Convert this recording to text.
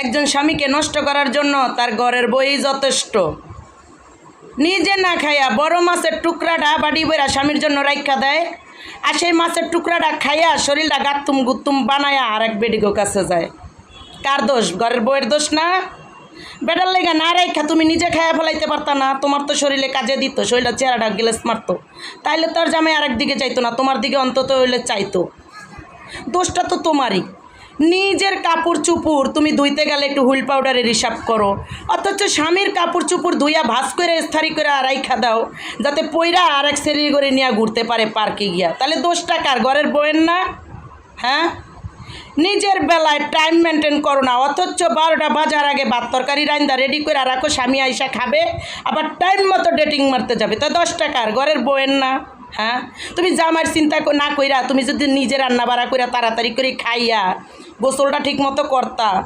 একজন স্বামীকে নষ্ট করার জন্য তার ঘরের বই যথেষ্ট। নিজে না খাইয়া বড় মাছের টুকরাটা বাড়ি বইরা স্বামীর জন্য রাইখা দেয়, আর সেই মাছের টুকরাটা খাইয়া শরীরটা গাত্তুম গুত্তুম বানায়া আর এক বেডিগো কাছে যায়। কার দোষ? ঘরের বইয়ের দোষ না? বেটার লেগা না রাইখা তুমি নিজে খাইয়া ফেলাইতে পারতা না? তোমার তো শরীরে কাজে দিত, শরীরের চেহারাটা গেলেস মারতো, তাইলে তোর জামাই আরেক দিকে চাইতো না, তোমার দিকে অন্তত হইলে চাইতো। দোষটা তো তোমারই। নিজের কাপড় চুপুর তুমি ধুইতে গেলে একটু হুইল পাউডারের হিসাব করো, অথচ স্বামীর কাপড় চুপুর ধুইয়া ভাস করে স্থারি করে রাইখা দাও যাতে পইরা আর এক সেরি করে নিয়ে ঘুরতে পারে পার্কে গিয়া। তাহলে দোষটা কার? ঘরের বউয়ের না? হ্যাঁ, নিজের বেলায় টাইম মেনটেন করো না, অথচ 12টা বাজার আগে ভাত তরকারি রান্দা রেডি করে রাখো, স্বামী আইসা খাবে, আবার টাইম মতো ডেটিং মারতে যাবে। তা 10 টাকার ঘরের বউয়ের না? হ্যাঁ, তুমি জামার চিন্তা না কইরা তুমি যদি নিজে রান্না বাড়া কইরা তাড়াতাড়ি করে খাইয়া গোসলটা ঠিক মতো করতা,